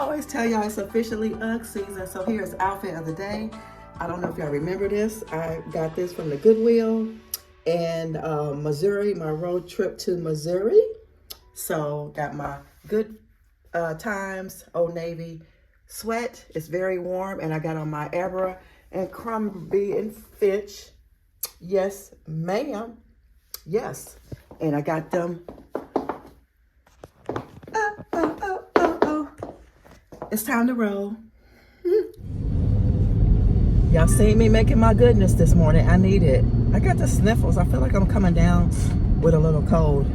always tell y'all it's officially UGG season. So here's outfit of the day. I don't know if y'all remember this. I got this from the Goodwill in Missouri, my road trip to Missouri. So got my Good Times Old Navy sweat. It's very warm, and I got on my Abra and Crombie and Fitch. Yes, ma'am. Yes. And I got them. It's time to roll. Y'all seen me making my goodness this morning. I need it. I got the sniffles. I feel like I'm coming down with a little cold.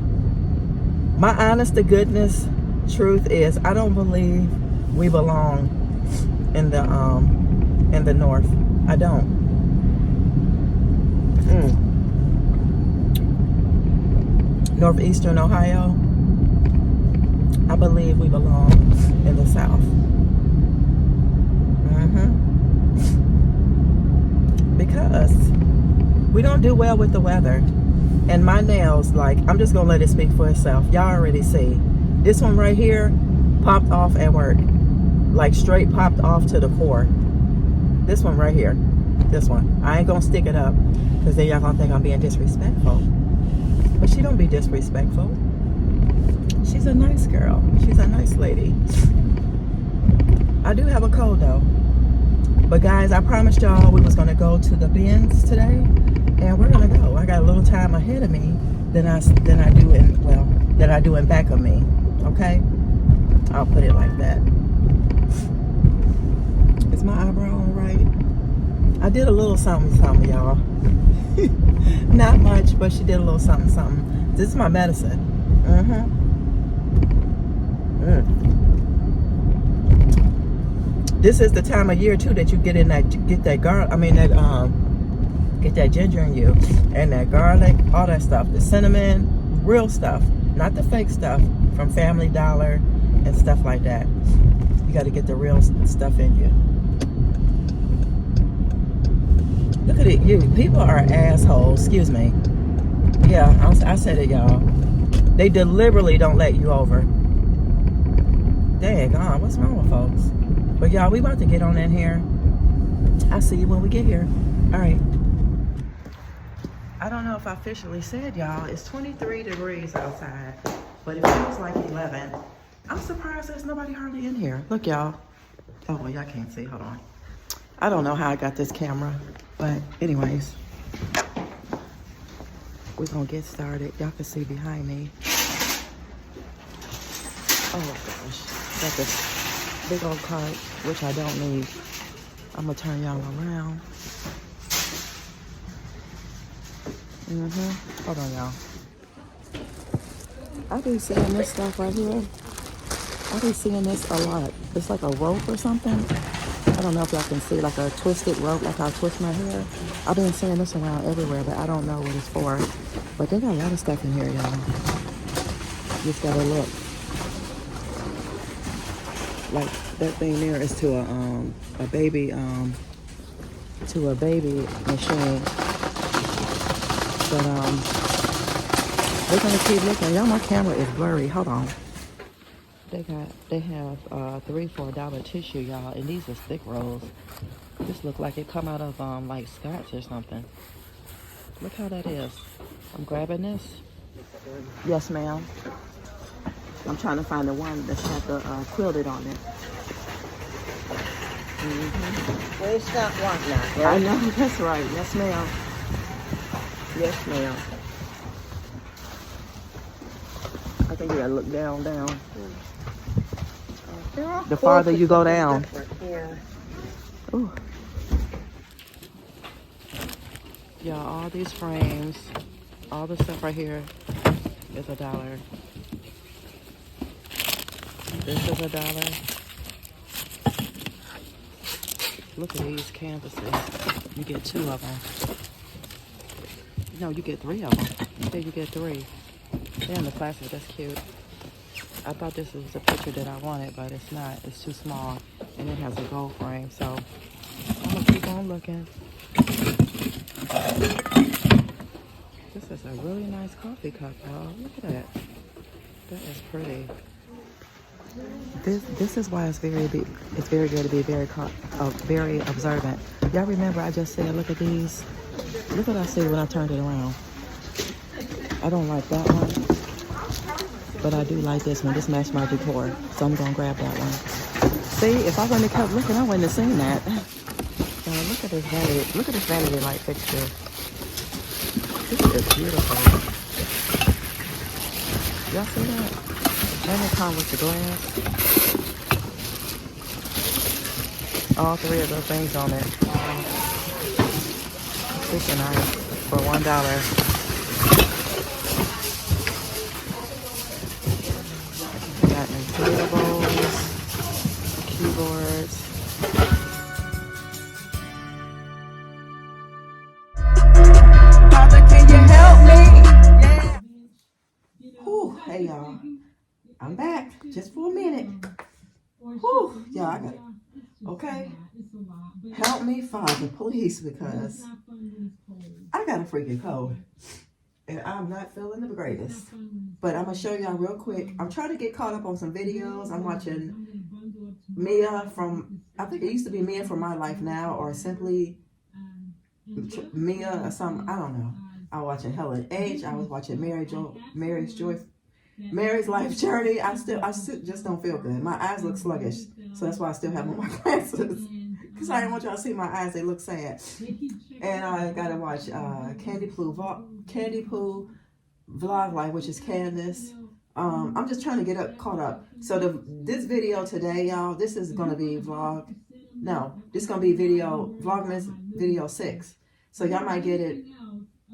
My honest to goodness truth is I don't believe we belong in the north. I don't. Northeastern Ohio. I believe we belong in the south. Because we don't do well with the weather. And my nails, like, I'm just gonna let it speak for itself. Y'all already see. This one right here popped off at work. Like straight popped off to the core. This one right here. This one. I ain't gonna stick it up because then y'all gonna think I'm being disrespectful. But she don't be disrespectful. She's a nice girl. She's a nice lady. I do have a cold though. But guys, I promised y'all we was gonna go to the bins today, and we're gonna go. I got a little time ahead of me than I do in back of me. Okay? I'll put it like that. Is my eyebrow on right? I did a little something, y'all. Not much, but she did a little something. This is my medicine. This is the time of year too that you get that ginger in you, and that garlic, all that stuff, the cinnamon, real stuff, not the fake stuff from Family Dollar and stuff like that. You got to get the real stuff in you. Look at it, you people are assholes. Excuse me. Yeah, I said it, y'all. They deliberately don't let you over. Dang on, what's wrong with folks? But y'all, we about to get on in here. I'll see you when we get here. All right. I don't know if I officially said, y'all, it's 23 degrees outside, but it feels like 11. I'm surprised there's nobody hardly in here. Look, y'all. Oh, well, y'all can't see. Hold on. I don't know how I got this camera, but anyways, we're gonna get started. Y'all can see behind me. Oh gosh, got this big old cart, which I don't need. I'm gonna turn y'all around. Hold on, y'all. I be seeing this stuff right here. I be seeing this a lot. It's like a rope or something. I don't know if y'all can see, like a twisted rope, like I twist my hair. I've been seeing this around everywhere, but I don't know what it's for. But they got a lot of stuff in here, y'all. Just gotta look. Like that thing there is to a baby machine. But we're gonna keep looking. Y'all, my camera is blurry. Hold on. They have 3 for $1 tissue, y'all, and these are thick rolls. This look like it come out of like scotch or something. Look how that is. I'm grabbing this. Yes, ma'am. I'm trying to find the one that's got the quilted on it. Well, it's not one now, right? I know, that's right. Yes, ma'am. Yes, ma'am. I think you gotta look down. The farther you go down. Yeah. Ooh. Yeah, all these frames, all the stuff right here is $1. This is $1. Look at these canvases. You get 2 of them. No, you get 3 of them. Here you get 3. They're in the plastic. That's cute. I thought this was a picture that I wanted, but it's not. It's too small, and it has a gold frame. So I'm gonna keep on looking. This is a really nice coffee cup, y'all. Look at that. That is pretty. This is why it's very big. It's very good to be very observant. Y'all remember I just said, look at these. Look what I see when I turned it around. I don't like that one, but I do like this one. This matched my decor, so I'm gonna grab that one. See, if I wouldn't have kept looking, I wouldn't have seen that. Look at this vanity. Look at this vanity light fixture. This is beautiful. Y'all see that? And it comes with the glass. All three of those things on it. Super nice for $1. We got inflatables, keyboards. Father, can you help me? Yeah. Whew, hey y'all. I'm back just for a minute. Whew, y'all, I got it. Okay. Help me, Father, please, because I got a freaking cold. And I'm not feeling the greatest. But I'm going to show y'all real quick. I'm trying to get caught up on some videos. I'm watching Mia from, I think it used to be Mia from My Life Now, or simply Mia or something. I don't know. I was watching Helen H. I was watching Mary's life journey. I still just don't feel good. My eyes look sluggish. So that's why I still have on my glasses. Because I didn't want y'all to see my eyes. They look sad. And I got to watch Candy Poo Vlog Life, which is Candace. I'm just trying to get caught up. So this video today, y'all, this is going to be this is going to be Vlogmas video 6. So y'all might get it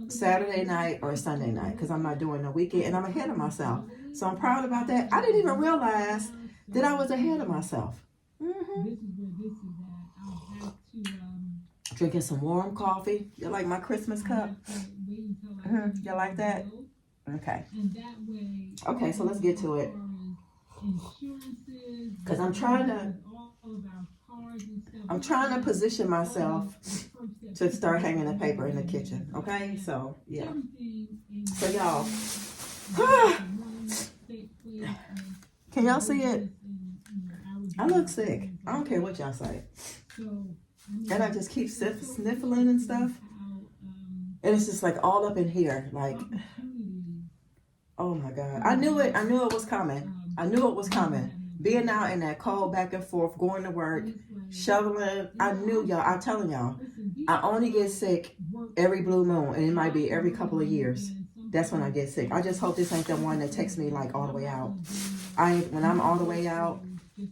Saturday night or Sunday night, because I'm not doing the weekend, and I'm ahead of myself. So I'm proud about that. I didn't even realize that I was ahead of myself. Drinking some warm coffee. You like my Christmas cup? You like that? Okay. Okay, so let's get to it. Because I'm trying to position myself to start hanging the paper in the kitchen. Okay, so yeah. So y'all, can y'all see it? I look sick. I don't care what y'all say. And I just keep sniffling and stuff. And it's just like all up in here. Like, oh my God. I knew it was coming. Being out in that cold back and forth, going to work, shoveling. I knew y'all. I'm telling y'all. I only get sick every blue moon. And it might be every couple of years. That's when I get sick. I just hope this ain't the one that takes me like all the way out. When I'm all the way out,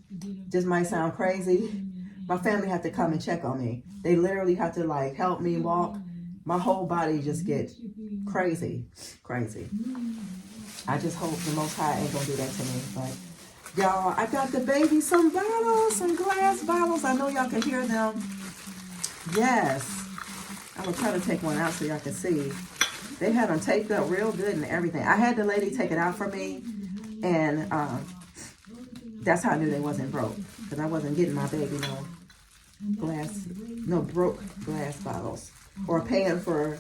this might sound crazy. My family have to come and check on me. They literally have to like help me walk. My whole body just get crazy. I just hope the Most High ain't gonna do that to me. But y'all, I got the baby some bottles, some glass bottles. I know y'all can hear them. Yes. I'm gonna try to take one out so y'all can see. They had them taped up real good and everything. I had the lady take it out for me, and that's how I knew they wasn't broke, because I wasn't getting my baby broke glass bottles, or paying for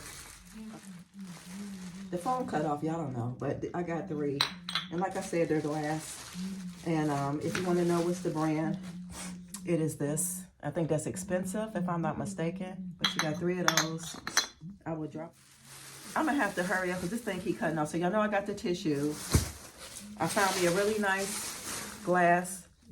the phone cut off. Y'all don't know, but I got 3, and like I said, they're glass. And if you want to know what's the brand, it is this. I think that's expensive if I'm not mistaken, but you got 3 of those. I will drop. I'm gonna have to hurry up because this thing keep cutting off. So y'all know I got the tissue. I found me a really nice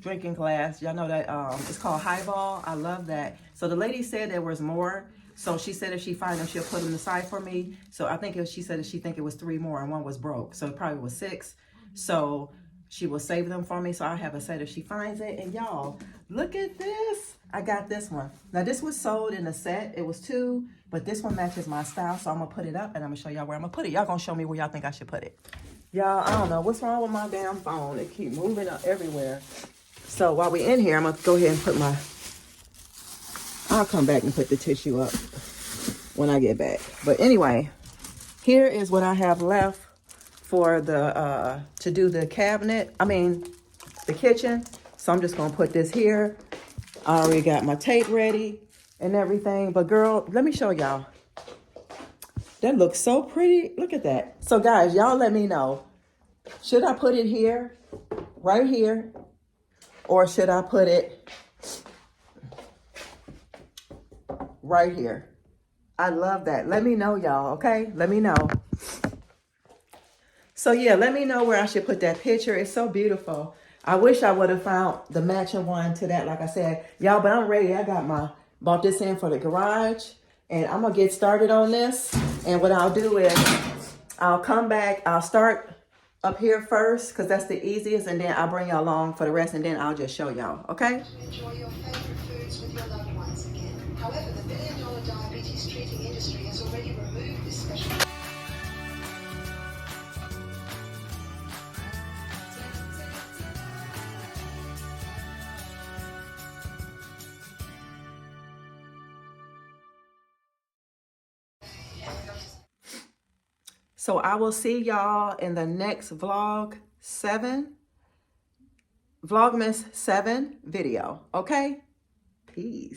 drinking glass. Y'all know that it's called Highball. I love that. So the lady said there was more. So she said if she finds them, she'll put them aside for me. So I think she said she think it was 3 more and 1 was broke. So it probably was 6. So she will save them for me. So I have a set if she finds it. And y'all, look at this. I got this one. Now this was sold in a set. It was 2, but this one matches my style. So I'm gonna put it up and I'm gonna show y'all where I'm gonna put it. Y'all gonna show me where y'all think I should put it. Y'all, I don't know what's wrong with my damn phone. It keep moving up everywhere. So while we're in here, I'm gonna go ahead and put I'll come back and put the tissue up when I get back. But anyway, here is what I have left for to do the the kitchen. So I'm just gonna put this here. I already got my tape ready and everything. But girl, let me show y'all. That looks so pretty. Look at that. So guys, y'all let me know. Should I put it here, right here, Or should I put it right here? I love that. Let me know, y'all, okay? Let me know. So yeah, let me know where I should put that picture. It's so beautiful. I wish I would have found the matching one to that, like I said. Y'all, but I'm ready. Bought this in for the garage. And I'm going to get started on this. And what I'll do is I'll come back. I'll start up here first because that's the easiest. And then I'll bring y'all along for the rest. And then I'll just show y'all, okay? Enjoy your favorite foods with your loved ones again. However, the billion-dollar diabetes treating industry has already removed this special. So I will see y'all in the next Vlogmas 7 video, okay? Peace.